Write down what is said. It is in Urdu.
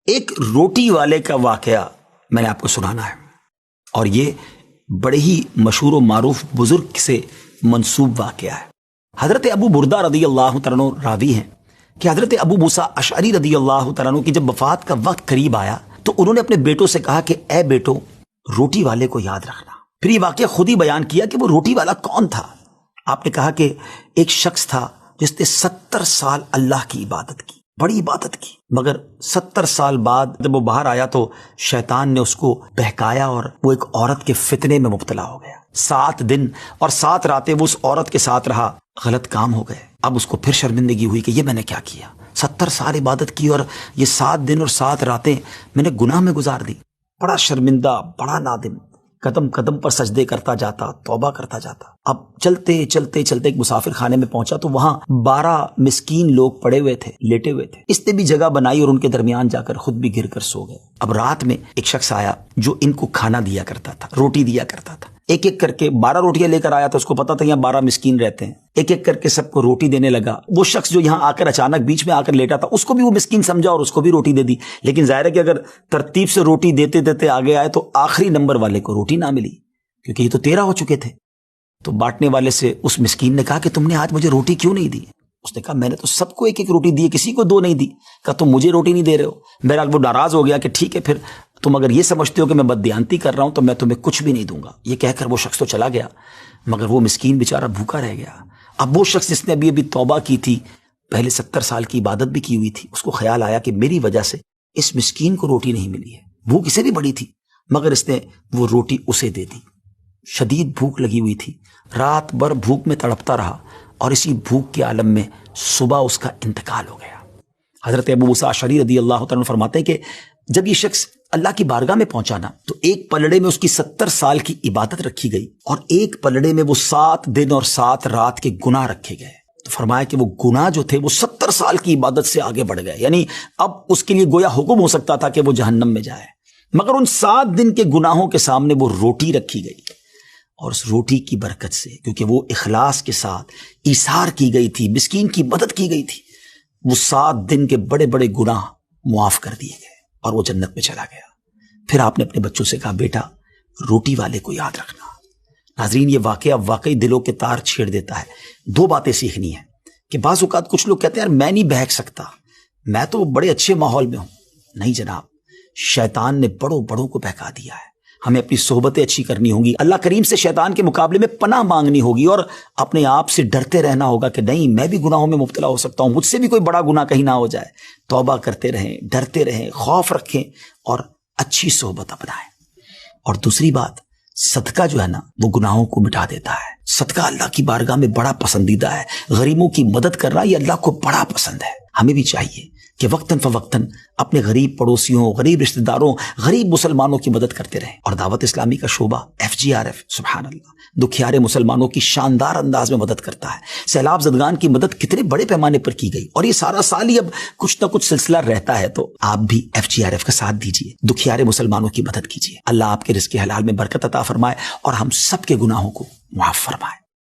ایک روٹی والے کا واقعہ میں نے آپ کو سنانا ہے، اور یہ بڑے ہی مشہور و معروف بزرگ سے منسوب واقعہ ہے۔ حضرت ابو بردہ رضی اللہ تعالیٰ عنہ راوی ہیں کہ حضرت ابو موسیٰ اشعری رضی اللہ تعالیٰ عنہ کی جب وفات کا وقت قریب آیا تو انہوں نے اپنے بیٹوں سے کہا کہ اے بیٹو، روٹی والے کو یاد رکھنا۔ پھر یہ واقعہ خود ہی بیان کیا کہ وہ روٹی والا کون تھا۔ آپ نے کہا کہ ایک شخص تھا جس نے 70 سال اللہ کی عبادت کی، بڑی عبادت کی، مگر 70 سال بعد جب وہ باہر آیا تو شیطان نے اس کو بہکایا اور وہ ایک عورت کے فتنے میں مبتلا ہو گیا۔ 7 دن اور 7 راتیں وہ اس عورت کے ساتھ رہا، غلط کام ہو گئے۔ اب اس کو پھر شرمندگی ہوئی کہ یہ میں نے کیا کیا، 70 سال عبادت کی اور یہ 7 دن اور 7 راتیں میں نے گناہ میں گزار دی۔ بڑا شرمندہ، بڑا نادم، قدم قدم پر سجدے کرتا جاتا، توبہ کرتا جاتا۔ اب چلتے چلتے چلتے ایک مسافر خانے میں پہنچا تو وہاں 12 مسکین لوگ پڑے ہوئے تھے، لیٹے ہوئے تھے۔ اس نے بھی جگہ بنائی اور ان کے درمیان جا کر خود بھی گر کر سو گئے۔ اب رات میں ایک شخص آیا جو ان کو کھانا دیا کرتا تھا، روٹی دیا کرتا تھا۔ ایک ایک کر کے 12 روٹیاں لے کر آیا تو اس کو پتا تھا یہاں 12 مسکین رہتے ہیں۔ ایک ایک کر کے سب کو روٹی دینے لگا۔ وہ شخص جو یہاں آ کر اچانک بیچ میں آ کر لیٹا تھا، اس کو بھی وہ مسکین سمجھا اور اس کو بھی روٹی دے دی۔ لیکن ظاہر ہے کہ اگر ترتیب سے روٹی دیتے دیتے آگے آئے تو آخری نمبر والے کو روٹی نہ ملی، کیونکہ یہ تو 13 ہو چکے تھے۔ تو بانٹنے والے سے اس مسکین نے کہا کہ تم نے آج مجھے روٹی کیوں نہیں دی؟ اس نے کہا میں نے تو سب کو ایک ایک روٹی دی، کسی کو 2 نہیں دی۔ کہا تم مجھے روٹی نہیں دے رہے ہو۔ بہرحال وہ ناراض ہو گیا کہ ٹھیک ہے، پھر تم اگر یہ سمجھتے ہو کہ میں بددیانتی کر رہا ہوں تو میں تمہیں کچھ بھی نہیں دوں گا۔ یہ کہہ کر وہ شخص تو چلا گیا، مگر وہ مسکین بیچارہ بھوکا رہ گیا۔ اب وہ شخص جس نے ابھی توبہ کی تھی، پہلے 70 سال کی عبادت بھی کی ہوئی تھی، اس کو خیال آیا کہ میری وجہ سے اس مسکین کو روٹی نہیں ملی ہے۔ بھوک اسے بھی بڑی تھی، مگر اس نے وہ روٹی اسے دے دی۔ شدید بھوک لگی ہوئی تھی، رات بھر بھوک میں تڑپتا رہا، اور اسی بھوک کے عالم میں صبح اس کا انتقال ہو گیا۔ حضرت ابو موسیٰ اشعری رضی اللہ تعالیٰ عنہ فرماتے ہیں کہ جب یہ شخص اللہ کی بارگاہ میں پہنچا نا تو ایک پلڑے میں اس کی 70 سال کی عبادت رکھی گئی، اور ایک پلڑے میں وہ 7 دن اور 7 رات کے گناہ رکھے گئے۔ تو فرمایا کہ وہ گناہ جو تھے وہ 70 سال کی عبادت سے آگے بڑھ گئے، یعنی اب اس کے لیے گویا حکم ہو سکتا تھا کہ وہ جہنم میں جائے، مگر ان 7 دن کے گناہوں کے سامنے وہ روٹی رکھی گئی، اور اس روٹی کی برکت سے، کیونکہ وہ اخلاص کے ساتھ ایثار کی گئی تھی، مسکین کی مدد کی گئی تھی، وہ 7 دن کے بڑے بڑے گناہ معاف کر دیے گئے اور وہ جنت میں چلا گیا۔ پھر آپ نے اپنے بچوں سے کہا بیٹا روٹی والے کو یاد رکھنا۔ ناظرین، یہ واقعہ واقعی دلوں کے تار چھیڑ دیتا ہے۔ 2 باتیں سیکھنی ہیں کہ بعض اوقات کچھ لوگ کہتے ہیں یار میں نہیں بہک سکتا، میں تو بڑے اچھے ماحول میں ہوں۔ نہیں جناب، شیطان نے بڑوں بڑوں کو بہکا دیا ہے۔ ہمیں اپنی صحبتیں اچھی کرنی ہوں گی، اللہ کریم سے شیطان کے مقابلے میں پناہ مانگنی ہوگی، اور اپنے آپ سے ڈرتے رہنا ہوگا کہ نہیں میں بھی گناہوں میں مبتلا ہو سکتا ہوں، مجھ سے بھی کوئی بڑا گناہ کہیں نہ ہو جائے۔ توبہ کرتے رہیں، ڈرتے رہیں، خوف رکھیں اور اچھی صحبت اپنائیں۔ اور دوسری بات، صدقہ جو ہے نا وہ گناہوں کو مٹا دیتا ہے۔ صدقہ اللہ کی بارگاہ میں بڑا پسندیدہ ہے، غریبوں کی مدد کرنا یہ اللہ کو بڑا پسند ہے۔ ہمیں بھی چاہیے کہ وقتاً فوقتاً اپنے غریب پڑوسیوں، غریب رشتہ داروں، غریب مسلمانوں کی مدد کرتے رہیں۔ اور دعوت اسلامی کا شعبہ FGRF سبحان اللہ دکھیارے مسلمانوں کی شاندار انداز میں مدد کرتا ہے۔ سیلاب زدگان کی مدد کتنے بڑے پیمانے پر کی گئی، اور یہ سارا سال ہی اب کچھ نہ کچھ سلسلہ رہتا ہے، تو آپ بھی FGRF کا ساتھ دیجیے، دکھیارے مسلمانوں کی مدد کیجیے۔ اللہ آپ کے رزق حلال میں برکت عطا فرمائے اور ہم سب کے گناہوں کو معاف فرمائے۔